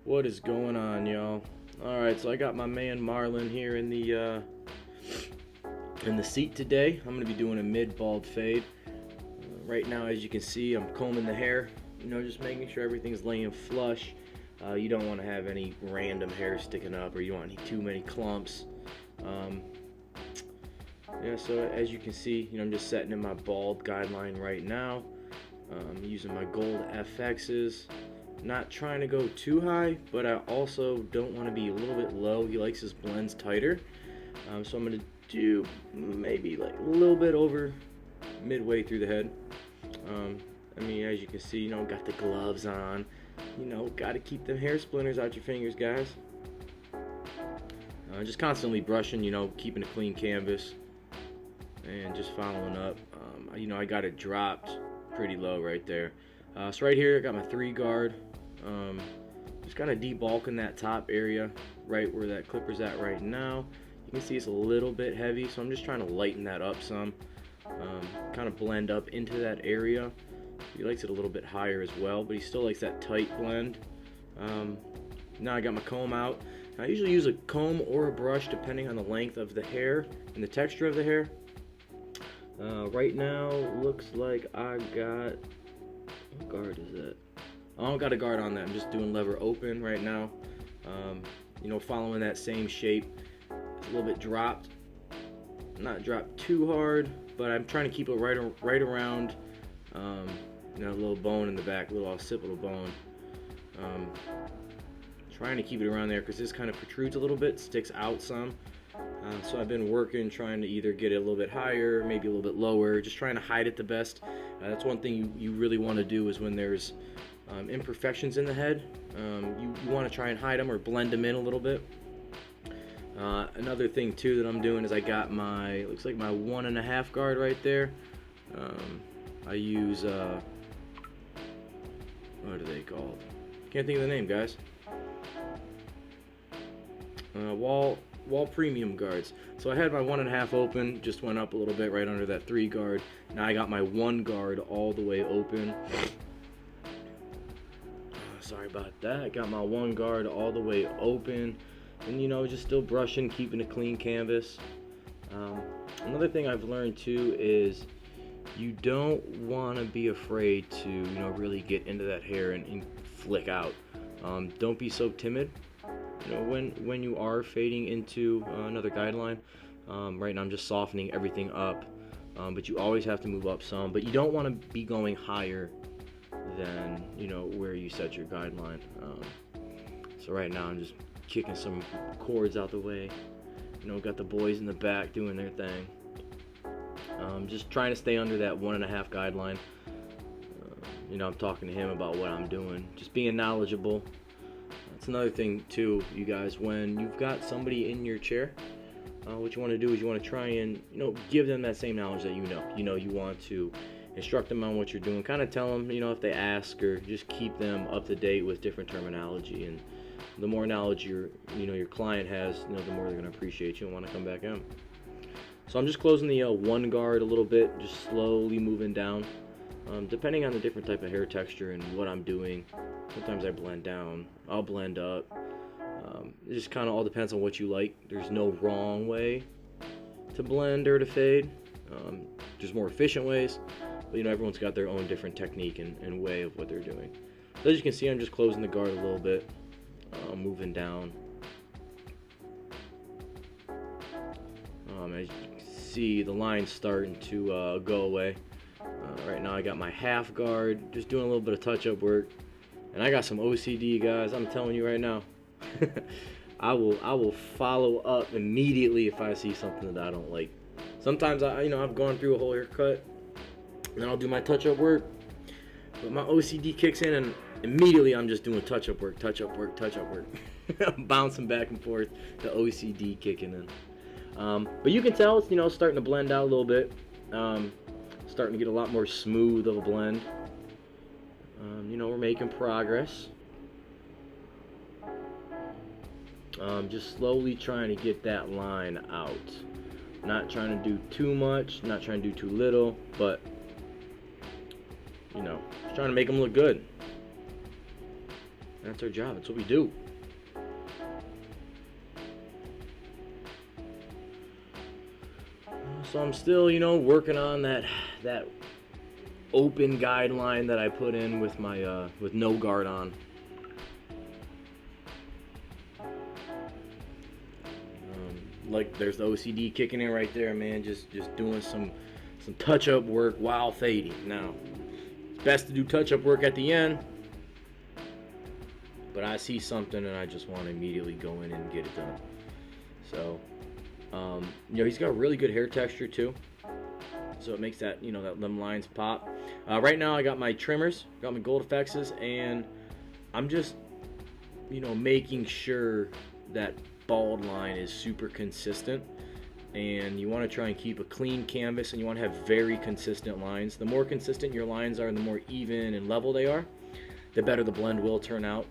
What is going on, y'all? Alright, so I got my man Marlon here in the seat today. I'm going to be doing a mid-bald fade. Right now, as you can see, I'm combing the hair, just making sure everything's laying flush. You don't want to have any random hair sticking up, or you don't want too many clumps. Yeah, so as you can see, I'm just setting in my bald guideline right now. Using my gold FXs. Not trying to go too high, but I also don't want to be a little bit low. He likes his blends tighter. So I'm going to do maybe like a little bit over midway through the head. I mean, as you can see, got the gloves on. Got to keep them hair splinters out your fingers, guys. Just constantly brushing, keeping a clean canvas. And just following up. I got it dropped pretty low right there. So right here I got my 3 guard. Just kind of debulking that top area right where that clipper's at right now. You can see it's a little bit heavy, so I'm just trying to lighten that up some. Kind of blend up into that area. He likes it a little bit higher as well, but he still likes that tight blend. Now I got my comb out. I usually use a comb or a brush depending on the length of the hair and the texture of the hair. Right now looks like I got, what guard is that? I don't got a guard on that. I'm just doing lever open right now. Following that same shape. It's a little bit dropped. Not dropped too hard, but I'm trying to keep it right around a little bone in the back, a little occipital bone. Trying to keep it around there because this kind of protrudes a little bit, sticks out some. So I've been working, trying to either get it a little bit higher, maybe a little bit lower, just trying to hide it the best. That's one thing you really want to do is when there's imperfections in the head, you want to try and hide them or blend them in a little bit. Another thing too that I'm doing is I got my, looks like my 1.5 guard right there. I use, what are they called? Can't think of the name, guys. Wall premium guards. So I had my 1.5 open, just went up a little bit right under that 3 guard. Now I got my 1 guard all the way open. Sorry about that. I got my 1 guard all the way open, and just still brushing, keeping a clean canvas. Another thing I've learned too is you don't want to be afraid to really get into that hair and flick out. Don't be so timid. When you are fading into another guideline, right now I'm just softening everything up, but you always have to move up some, but you don't want to be going higher than where you set your guideline. So right now I'm just kicking some cords out the way. Got the boys in the back doing their thing. Just trying to stay under that 1.5 guideline. I'm talking to him about what I'm doing, just being knowledgeable. That's another thing too, you guys, when you've got somebody in your chair, what you want to do is you want to try and give them that same knowledge that you want to instruct them on what you're doing, kind of tell them if they ask, or just keep them up to date with different terminology. And the more knowledge your client has, the more they're going to appreciate you and want to come back in. So I'm just closing the 1 guard a little bit, just slowly moving down. Depending on the different type of hair texture and what I'm doing, sometimes I blend down, I'll blend up. It just kind of all depends on what you like. There's no wrong way to blend or to fade. There's more efficient ways, but everyone's got their own different technique and way of what they're doing. So as you can see, I'm just closing the guard a little bit, moving down. As you can see, the line's starting to go away. Right now I got my 1/2 guard, just doing a little bit of touch-up work, and I got some OCD, guys. I'm telling you right now. I will follow up immediately if I see something that I don't like. Sometimes I've gone through a whole haircut, and then I'll do my touch-up work, but my OCD kicks in, and immediately I'm just doing touch-up work. I'm bouncing back and forth, the OCD kicking in. But you can tell it's starting to blend out a little bit. Starting to get a lot more smooth of a blend. We're making progress. Just slowly trying to get that line out. Not trying to do too much, not trying to do too little, but just trying to make them look good. That's our job. That's what we do. So I'm still, you know, working on that open guideline that I put in with my with no guard on. Like there's the OCD kicking in right there, man. Just doing some touch-up work while fading. Now, it's best to do touch-up work at the end, but I see something and I just want to immediately go in and get it done. So, you know, he's got really good hair texture too, so it makes that, you know, them lines pop. Right now I got my trimmers, got my gold effects, and I'm just, you know, making sure that bald line is super consistent. And you want to try and keep a clean canvas, and you want to have very consistent lines. The more consistent your lines are, the more even and level they are, the better the blend will turn out.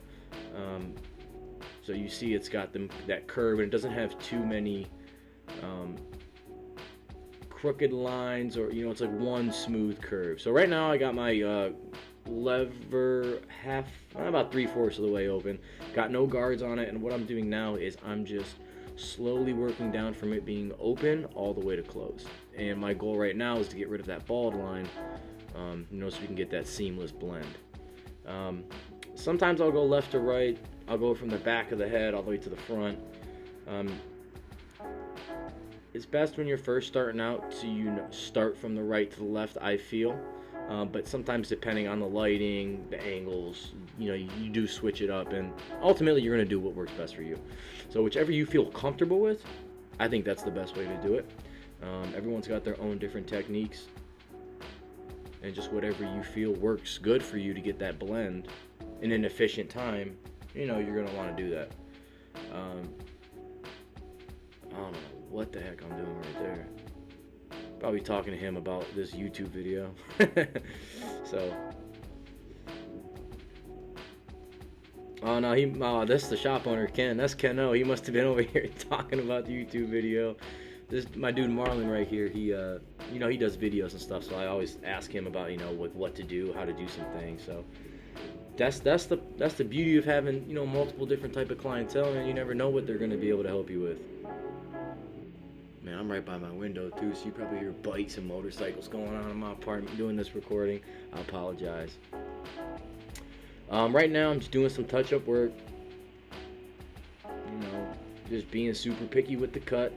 So you see it's got that curve, and it doesn't have too many crooked lines, or, you know, it's like one smooth curve. So right now I got my lever about 3/4 of the way open, got no guards on it, and what I'm doing now is I'm just slowly working down from it being open all the way to closed. And my goal right now is to get rid of that bald line, you know, so we can get that seamless blend. Sometimes I'll go left to right. I'll go from the back of the head all the way to the front. It's best when you're first starting out to, you know, start from the right to the left, I feel. But sometimes, depending on the lighting, the angles, you know, you do switch it up, and ultimately you're going to do what works best for you. So whichever you feel comfortable with, I think that's the best way to do it. Everyone's got their own different techniques, and just whatever you feel works good for you to get that blend in an efficient time, you know, you're going to want to do that. I don't know what the heck I'm doing right there. Probably talking to him about this YouTube video. So, oh no, that's the shop owner, Ken. That's Ken O. He must have been over here talking about the YouTube video. This my dude Marlon right here. He you know, he does videos and stuff, so I always ask him about, you know, what to do, how to do some things. So that's the beauty of having, you know, multiple different type of clientele, and you never know what they're going to be able to help you with. Man, I'm right by my window too, so you probably hear bikes and motorcycles going on in my apartment doing this recording. I apologize. Right now I'm just doing some touch-up work. You know, just being super picky with the cut.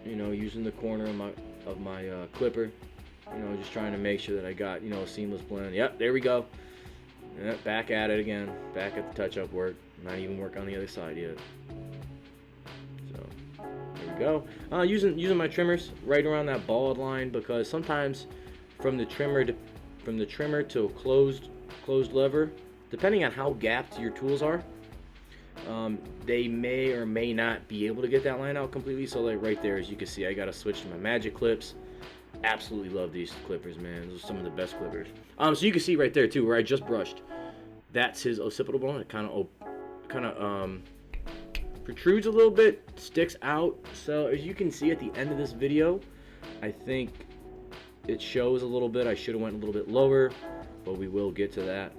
You know, using the corner of my clipper. You know, just trying to make sure that I got, you know, a seamless blend. Yep, there we go. Yep, back at it again. Back at the touch-up work. Not even work on the other side yet. So there we go. Using my trimmers right around that bald line, because sometimes from the trimmer to a closed lever, depending on how gapped your tools are, they may or may not be able to get that line out completely. So like right there, as you can see, I got to switch to my magic clips. Absolutely love these clippers, man. Those are some of the best clippers. So you can see right there too, where I just brushed. That's his occipital bone. It kind of protrudes a little bit, sticks out. So as you can see at the end of this video, I think it shows a little bit. I should have went a little bit lower, but we will get to that.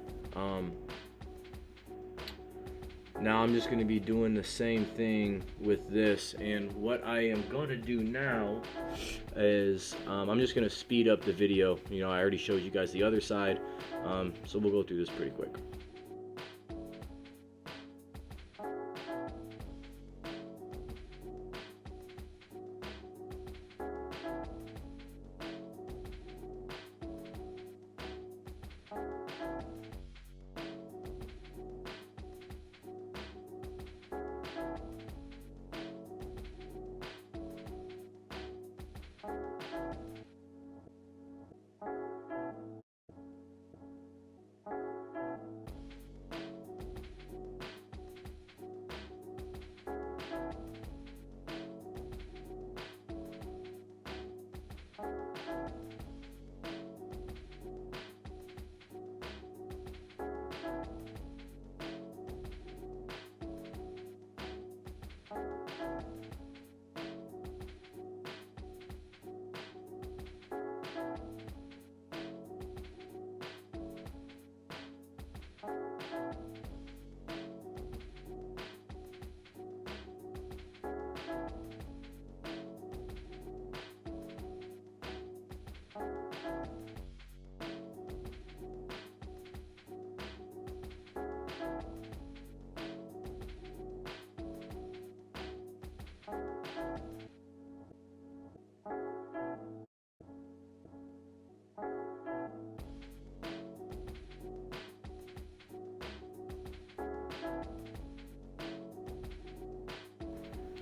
Now I'm just going to be doing the same thing with this, and what I am going to do now is I'm just going to speed up the video. You know, I already showed you guys the other side, so we'll go through this pretty quick.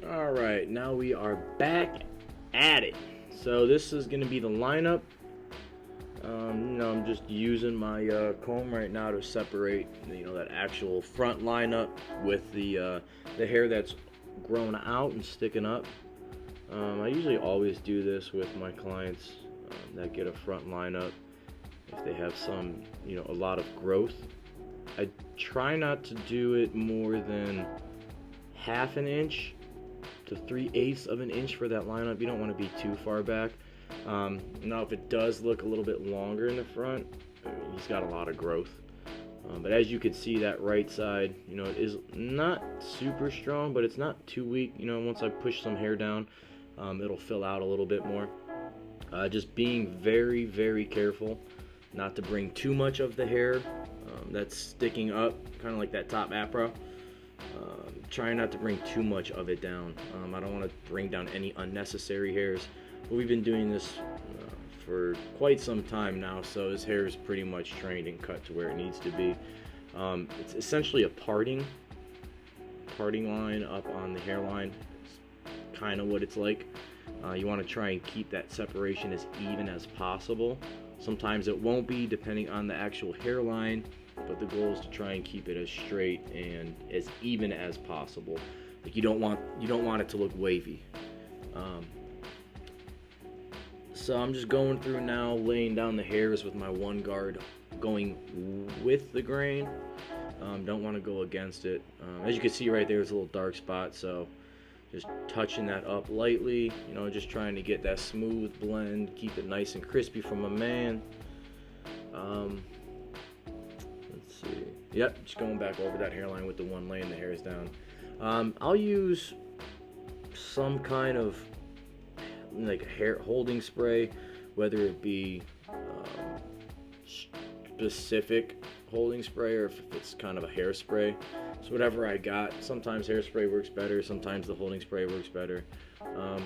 Alright, now we are back at it. So this is going to be the lineup. I'm just using my comb right now to separate, that actual front lineup with the hair that's grown out and sticking up. I usually always do this with my clients that get a front lineup if they have some, a lot of growth. I try not to do it more than half an inch to 3/8 of an inch for that lineup. You don't want to be too far back. Now if it does look a little bit longer in the front, he's got a lot of growth. But as you can see, that right side, it is not super strong, but it's not too weak. Once I push some hair down, it'll fill out a little bit more. Just being very, very careful not to bring too much of the hair that's sticking up, kind of like that top afro. Trying not to bring too much of it down. I don't want to bring down any unnecessary hairs. But we've been doing this for quite some time now, so his hair is pretty much trained and cut to where it needs to be. It's essentially a parting line up on the hairline. It's kind of what it's like. You want to try and keep that separation as even as possible. Sometimes it won't be, depending on the actual hairline, but the goal is to try and keep it as straight and as even as possible. Like you don't want it to look wavy. So I'm just going through now, laying down the hairs with my one guard, going with the grain. Don't want to go against it. As you can see right there, there's a little dark spot, so just touching that up lightly, just trying to get that smooth blend, keep it nice and crispy for my man. Let's see. Yep, just going back over that hairline with the one, laying the hairs down. I'll use some kind of like hair holding spray, whether it be specific holding spray or if it's kind of a hairspray. So whatever I got. Sometimes hairspray works better, sometimes the holding spray works better.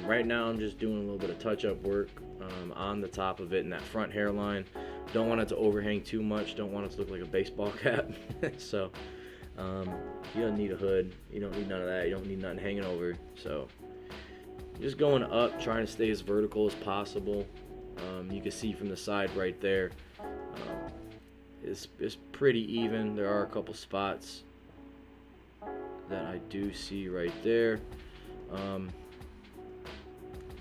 Right now I'm just doing a little bit of touch-up work on the top of it in that front hairline. Don't want it to overhang too much, don't want it to look like a baseball cap. So you don't need a hood, you don't need none of that, you don't need nothing hanging over. So just going up, trying to stay as vertical as possible. You can see from the side right there, it's pretty even. There are a couple spots that I do see right there.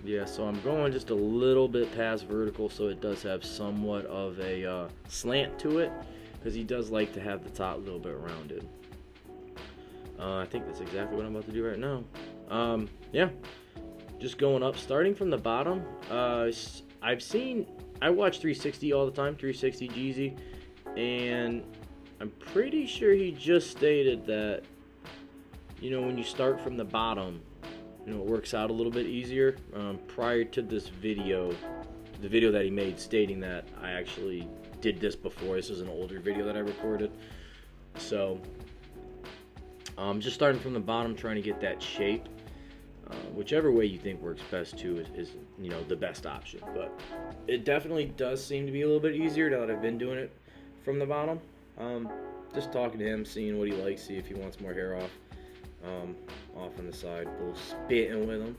Yeah, so I'm going just a little bit past vertical, so it does have somewhat of a slant to it, because he does like to have the top a little bit rounded. I think that's exactly what I'm about to do right now. Yeah, just going up, starting from the bottom. I watch 360 all the time, 360 Jeezy, and I'm pretty sure he just stated that, when you start from the bottom, it works out a little bit easier. Prior to this video, the video that he made stating that, I actually did this before. This is an older video that I recorded. So, just starting from the bottom, trying to get that shape. Whichever way you think works best too is the best option. But it definitely does seem to be a little bit easier now that I've been doing it from the bottom. Just talking to him, seeing what he likes, see if he wants more hair off on the side, a little spitting with him.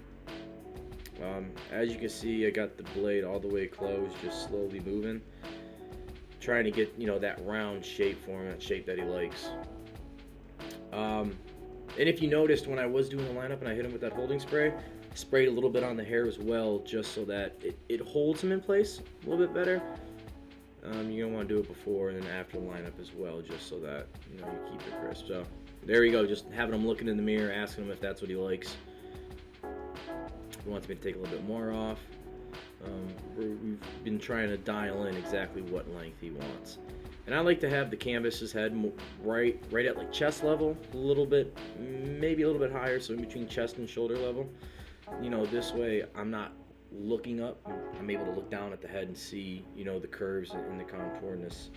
As you can see, I got the blade all the way closed, just slowly moving, trying to get that round shape for him, that shape that he likes. And if you noticed, when I was doing the lineup and I hit him with that holding spray, I sprayed a little bit on the hair as well, just so that it holds him in place a little bit better. You're gonna want to do it before and then after the lineup as well, just so that you keep it crisp. So there you go, just having him looking in the mirror, asking him if that's what he likes. If he wants me to take a little bit more off. We've been trying to dial in exactly what length he wants. And I like to have the canvas's head right at like chest level, a little bit, maybe a little bit higher, so in between chest and shoulder level. This way I'm not looking up. I'm able to look down at the head and see, the curves and the contourness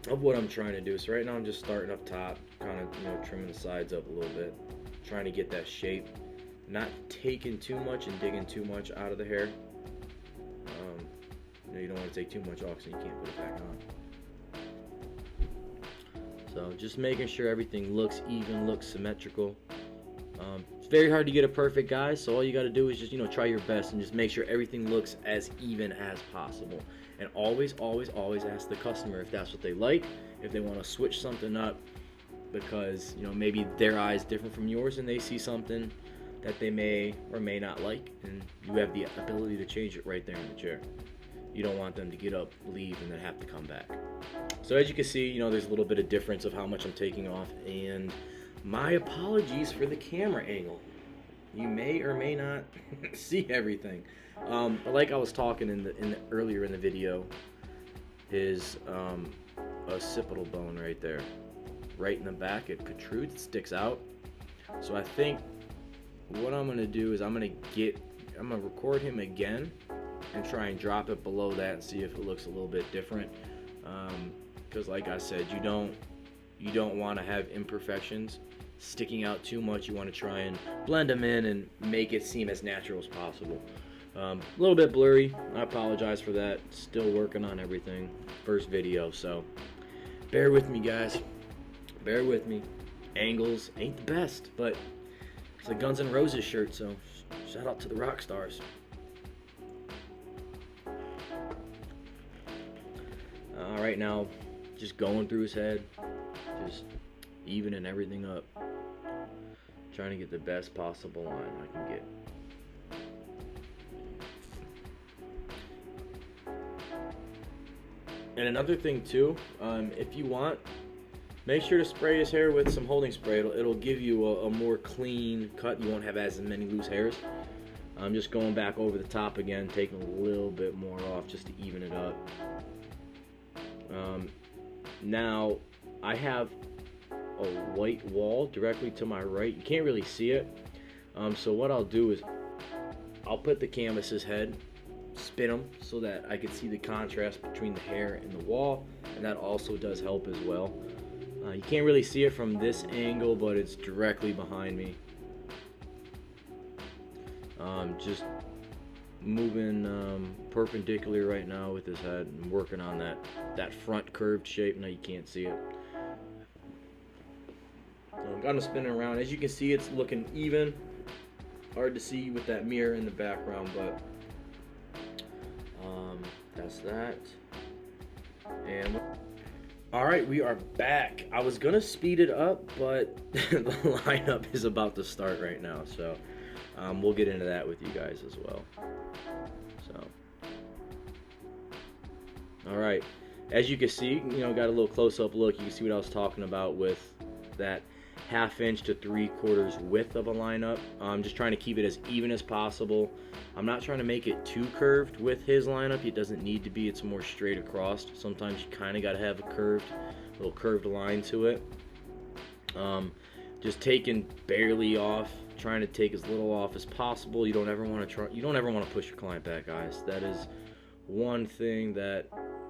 of what I'm trying to do. So right now I'm just starting up top, kind of, trimming the sides up a little bit, trying to get that shape, not taking too much and digging too much out of the hair. You don't want to take too much off so you can't put it back on. So just making sure everything looks even, looks symmetrical. very hard to get it perfect, guys, so all you got to do is just, try your best and just make sure everything looks as even as possible. And always, always, always ask the customer if that's what they like, if they want to switch something up, because, maybe their eye is different from yours and they see something that they may or may not like, and you have the ability to change it right there in the chair. You don't want them to get up, leave, and then have to come back. So as you can see, there's a little bit of difference of how much I'm taking off, and my apologies for the camera angle. You may or may not see everything. But like I was talking earlier in the video, is occipital bone right there, right in the back. It protrudes, it sticks out. So I think what I'm gonna do is I'm gonna record him again and try and drop it below that and see if it looks a little bit different. Because like I said, you don't want to have imperfections sticking out too much. You want to try and blend them in and make it seem as natural as possible. A little bit blurry, I apologize for that. Still working on everything. First video, so bear with me, guys. Bear with me. Angles ain't the best, but it's a Guns N' Roses shirt, so shout out to the rock stars. Alright, now just going through his head, just evening everything up, trying to get the best possible line I can get. And another thing too, if you want, make sure to spray his hair with some holding spray. It'll give you a more clean cut. You won't have as many loose hairs. I'm just going back over the top again, taking a little bit more off just to even it up. Now I have a white wall directly to my right. You can't really see it. So what I'll do is I'll put the canvas's head, spin them so that I can see the contrast between the hair and the wall, and that also does help as well. You can't really see it from this angle, but it's directly behind me. Just moving perpendicular right now with his head and working on that front curved shape. Now you can't see it. Got him spinning around. As you can see, it's looking even. Hard to see with that mirror in the background, but that's that. And alright, we are back. I was gonna speed it up, but the lineup is about to start right now, so we'll get into that with you guys as well. So alright, as you can see, got a little close-up look. You can see what I was talking about with that 1/2 inch to 3/4 width of a lineup. I'm just trying to keep it as even as possible. I'm not trying to make it too curved with his lineup. It doesn't need to be. It's more straight across. Sometimes you kind of got to have a little curved line to it. Just taking barely off, trying to take as little off as possible. You don't ever want to push your client back, guys. That is one thing that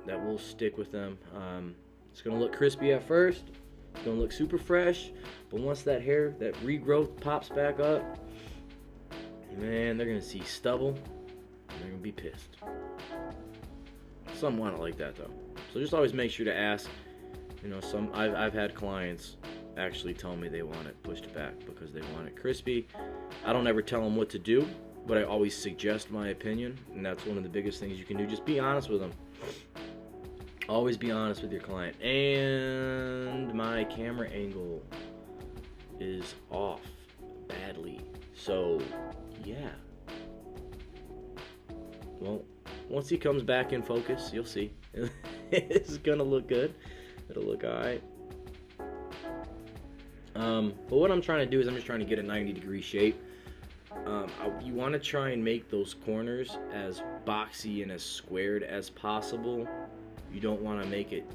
will stick with them. It's gonna look crispy at first. It's gonna look super fresh, but once that hair, that regrowth pops back up, man, they're gonna see stubble and they're gonna be pissed. Some want it like that though. So just always make sure to ask. I've had clients actually tell me they want it pushed back because they want it crispy. I don't ever tell them what to do, but I always suggest my opinion, and that's one of the biggest things you can do. Just be honest with them. Always be honest with your client. And my camera angle is off badly. So, yeah. Well, once he comes back in focus, you'll see. It's gonna look good. It'll look alright. But what I'm trying to do is I'm just trying to get a 90-degree shape. You want to try and make those corners as boxy and as squared as possible. You don't want to make it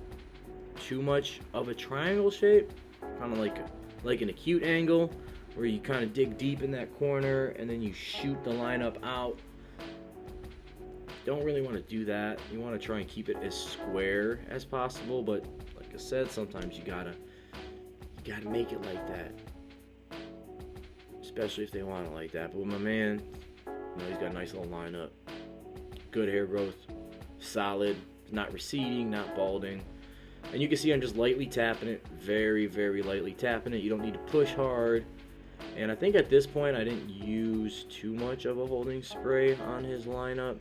too much of a triangle shape, kind of like an acute angle, where you kind of dig deep in that corner and then you shoot the lineup out. Don't really want to do that. You want to try and keep it as square as possible, but like I said, sometimes you gotta make it like that, especially if they want it like that. But with my man, he's got a nice little lineup, good hair growth, solid, not receding, not balding. And you can see I'm just lightly tapping it, very, very lightly tapping it. You don't need to push hard. And I think at this point I didn't use too much of a holding spray on his lineup.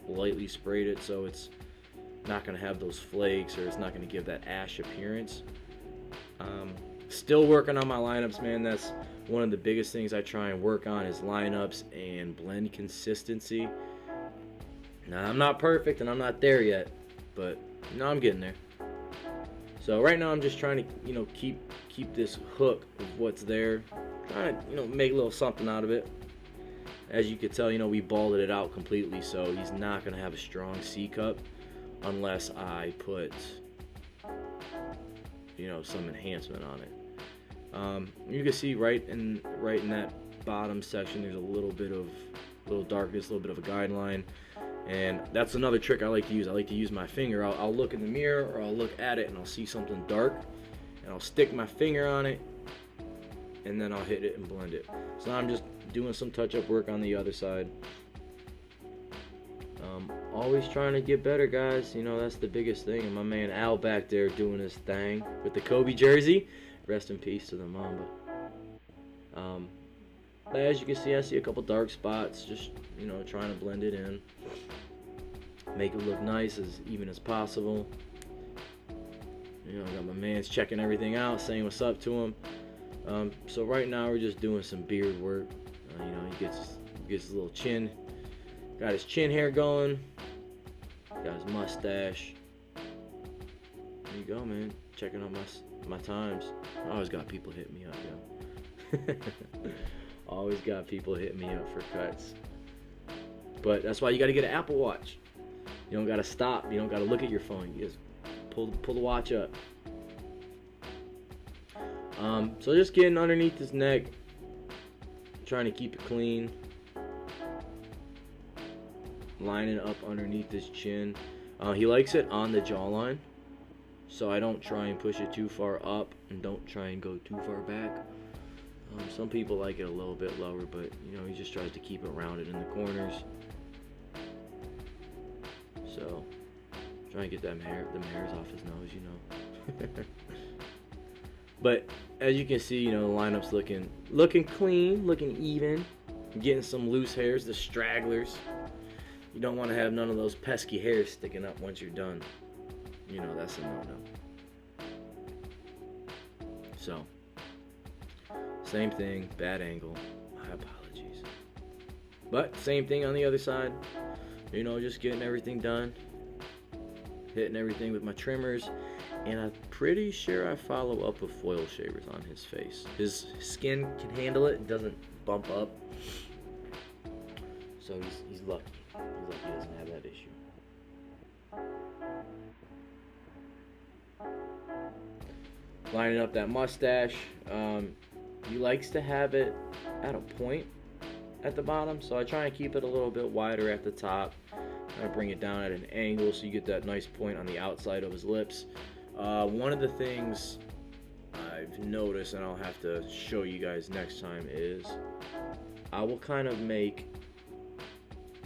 Lightly sprayed it so it's not going to have those flakes, or it's not going to give that ash appearance. Still working on my lineups, man. That's one of the biggest things I try and work on, is lineups and blend consistency. Now, I'm not perfect and I'm not there yet, but I'm getting there. So right now I'm just trying to, keep this hook of what's there, trying to, make a little something out of it. As you can tell, we balded it out completely, so he's not going to have a strong C-cup unless I put, some enhancement on it. You can see right in that bottom section, there's a little darkness, a little bit of a guideline. And that's another trick I like to use. I like to use my finger. I'll look in the mirror, or I'll look at it and I'll see something dark, and I'll stick my finger on it, and then I'll hit it and blend it. So now I'm just doing some touch-up work on the other side. Always trying to get better, guys. That's the biggest thing. And my man Al back there doing his thing with the Kobe jersey. Rest in peace to the Mamba. But as you can see, I see a couple dark spots. Just, trying to blend it in. Make it look nice, as even as possible. I got my man's checking everything out, saying what's up to him. So right now we're just doing some beard work. He gets his little chin. Got his chin hair going. Got his mustache. There you go, man. Checking out my times. I always got people hitting me up, yo. Always got people hitting me up for cuts. But that's why you got to get an Apple Watch. You don't got to stop. You don't got to look at your phone. You just pull the watch up. So just getting underneath his neck, trying to keep it clean. Lining up underneath his chin. He likes it on the jawline, so I don't try and push it too far up, and don't try and go too far back. Some people like it a little bit lower, but he just tries to keep it rounded in the corners. So try and get them hairs off his nose, But as you can see, the lineup's looking clean, looking even. Getting some loose hairs, the stragglers. You don't want to have none of those pesky hairs sticking up once you're done. That's a no-no. So, same thing, bad angle. My apologies. But same thing on the other side. Just getting everything done. Hitting everything with my trimmers. And I'm pretty sure I follow up with foil shavers on his face. His skin can handle it. It doesn't bump up. So he's lucky. He's lucky he doesn't have that issue. Lining up that mustache. He likes to have it at a point at the bottom, so I try and keep it a little bit wider at the top. I bring it down at an angle so you get that nice point on the outside of his lips. One of the things I've noticed, and I'll have to show you guys next time, is I will kind of make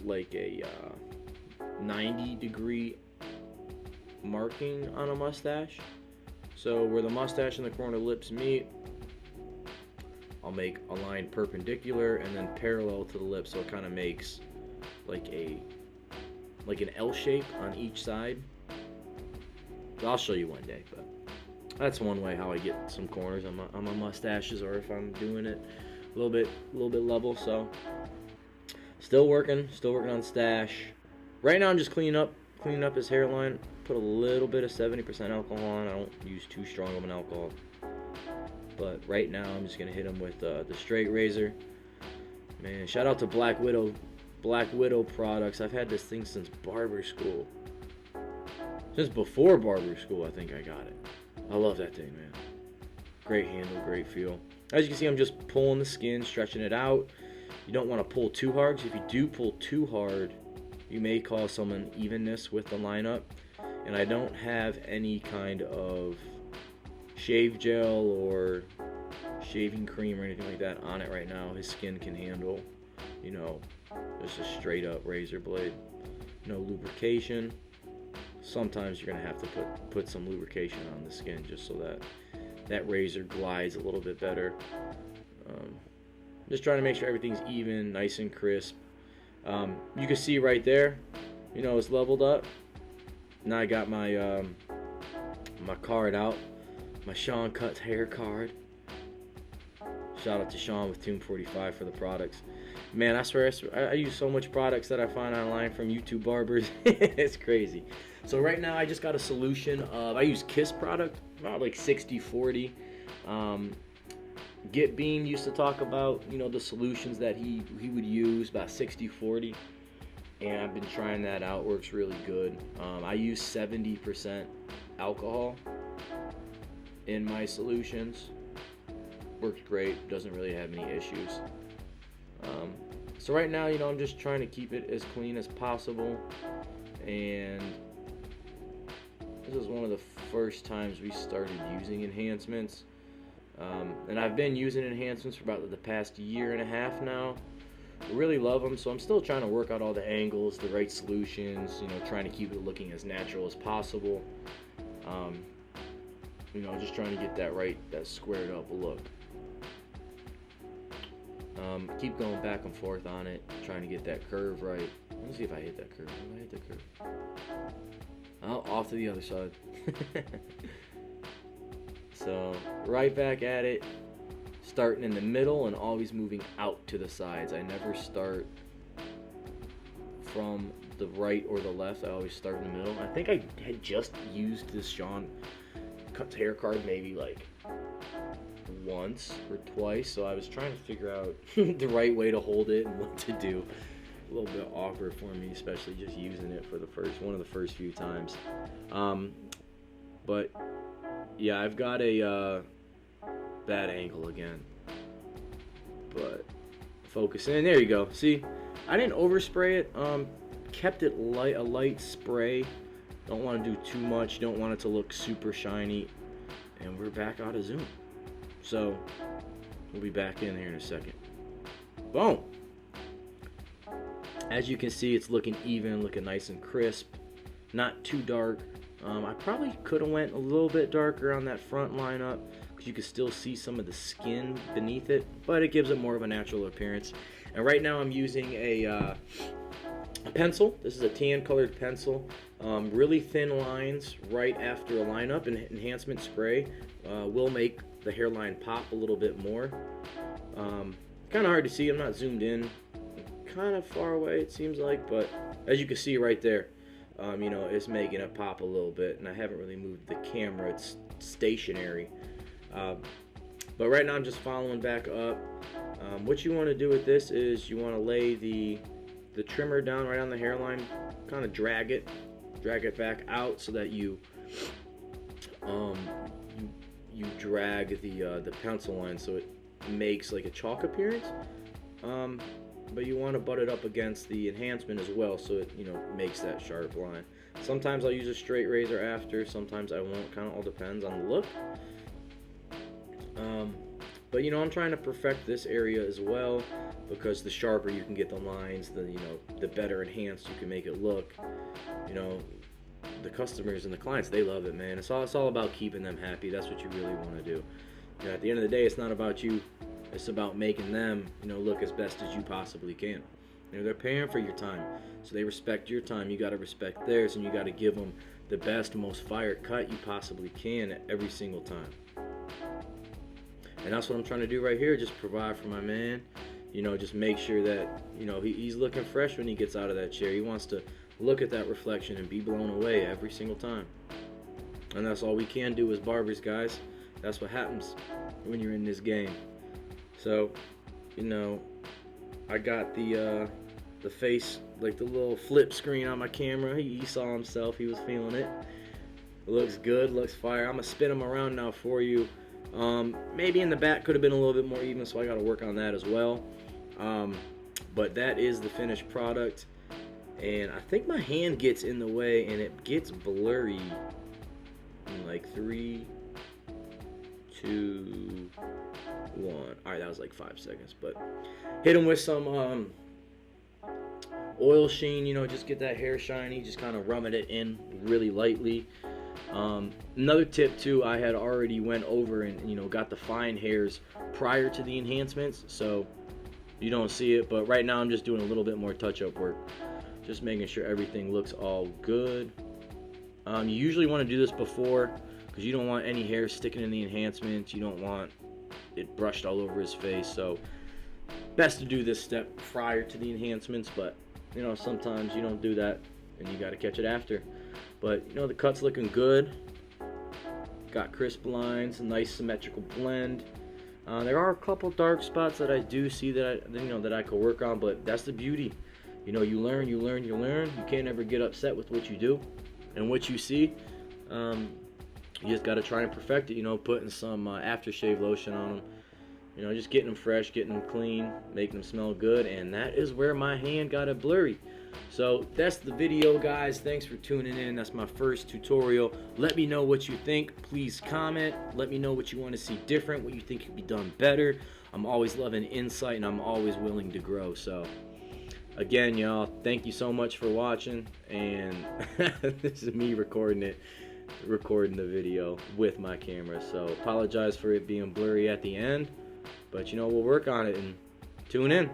like a 90-degree marking on a mustache. So where the mustache and the corner lips meet, I'll make a line perpendicular and then parallel to the lips, so it kind of makes like an L shape on each side. I'll show you one day, but that's one way how I get some corners on my mustaches, or if I'm doing it a little bit level. So still working on stash. Right now I'm just cleaning up his hairline. Put a little bit of 70% alcohol on. I don't use too strong of an alcohol. But right now I'm just gonna hit him with the straight razor. Man, shout out to Black Widow products. I've had this thing since barber school. Since before barber school, I think I got it. I love that thing, man. Great handle, great feel. As you can see, I'm just pulling the skin, stretching it out. You don't want to pull too hard, because if you do pull too hard, you may cause some unevenness with the lineup. And I don't have any kind of shave gel or shaving cream or anything like that on it right now. His skin can handle, just a straight up razor blade. No lubrication. Sometimes you're going to have to put some lubrication on the skin just so that razor glides a little bit better. Just trying to make sure everything's even, nice and crisp. You can see right there, you know, it's leveled up. Now I got my my card out, my Sean Cuts hair card. Shout out to Sean with Tune 45 for the products. Man, I swear I use so much products that I find online from YouTube barbers. It's crazy. So right now I just got a solution of, I use Kiss product, about like 60-40. Get Beam used to talk about, you know, the solutions that he would use, about 60-40. And I've been trying that out, works really good. I use 70% alcohol in my solutions. Works great, doesn't really have any issues. So right now, you know, I'm just trying to keep it as clean as possible, and this is one of the first times we started using enhancements, and I've been using enhancements for about the past year and a half now. I really love them, so I'm still trying to work out all the angles, the right solutions, you know, trying to keep it looking as natural as possible. You know, just trying to get that right, that squared up look. Keep going back and forth on it, trying to get that curve right. Let me see if I hit that curve. Did I hit that curve? Oh, off to the other side. So, right back at it, starting in the middle and always moving out to the sides. I never start from the right or the left. I always start in the middle. I think I had just used this Sean Cuts hair card maybe like once or twice, so I was trying to figure out the right way to hold it and what to do. A little bit awkward for me, especially just using it for one of the first few times. But yeah, I've got a bad angle again, but focus in. There you go. See, I didn't overspray it. Kept it light, a light spray. Don't want to do too much. Don't want it to look super shiny. And we're back out of zoom. So, we'll be back in here in a second. Boom! As you can see, it's looking even, looking nice and crisp. Not too dark. I probably could have went a little bit darker on that front lineup, because you can still see some of the skin beneath it, but it gives it more of a natural appearance. And right now I'm using a pencil. This is a tan colored pencil. Really thin lines right after a lineup, and enhancement spray will make the hairline pop a little bit more. Kind of hard to see. I'm not zoomed in. Kind of far away it seems like, but as you can see right there, you know, it's making it pop a little bit, and I haven't really moved the camera. It's stationary. But right now I'm just following back up. What you want to do with this is you want to lay the trimmer down right on the hairline, kind of drag it back out so that you drag the pencil line so it makes like a chalk appearance. But you want to butt it up against the enhancement as well, so it, you know, makes that sharp line. Sometimes I'll use a straight razor after, sometimes I won't. Kind of all depends on the look. But you know, I'm trying to perfect this area as well, because the sharper you can get the lines, the better enhanced you can make it look. You know, the customers and the clients, they love it, man. It's all about keeping them happy. That's what you really want to do. You know, at the end of the day, it's not about you. It's about making them, you know, look as best as you possibly can. You know, they're paying for your time, so they respect your time. You got to respect theirs, and you got to give them the best, most fire cut you possibly can every single time. And that's what I'm trying to do right here. Just provide for my man. You know, just make sure that, you know, he's looking fresh when he gets out of that chair. He wants to look at that reflection and be blown away every single time. And that's all we can do as barbers, guys. That's what happens when you're in this game. So, you know, I got the face, like the little flip screen on my camera. He saw himself. He was feeling it. It looks good. Looks fire. I'm going to spin him around now for you. Maybe in the back could have been a little bit more even, so I got to work on that as well. But that is the finished product. And I think my hand gets in the way and it gets blurry in like 3, 2, 1. Alright, that was like 5 seconds. But hit him with some oil sheen, you know, just get that hair shiny. Just kind of rubbing it in really lightly. Another tip too, I had already went over and, you know, got the fine hairs prior to the enhancements. So you don't see it, but right now I'm just doing a little bit more touch-up work, just making sure everything looks all good. You usually want to do this before, because you don't want any hair sticking in the enhancements. You don't want it brushed all over his face, so best to do this step prior to the enhancements. But you know, sometimes you don't do that and you got to catch it after. But you know, the cut's looking good. Got crisp lines, a nice symmetrical blend. There are a couple dark spots that I do see that I could work on, but that's the beauty. You know, you learn. You can't ever get upset with what you do and what you see. You just got to try and perfect it. You know, putting some aftershave lotion on them. You know, just getting them fresh, getting them clean, making them smell good, and that is where my hand got it blurry. So that's the video, guys. Thanks for tuning in. That's my first tutorial. Let me know what you think. Please comment. Let me know what you want to see different, what you think could be done better. I'm always loving insight, and I'm always willing to grow. So again, y'all, thank you so much for watching. And this is me recording the video with my camera. So apologize for it being blurry at the end, but you know, we'll work on it, and tune in.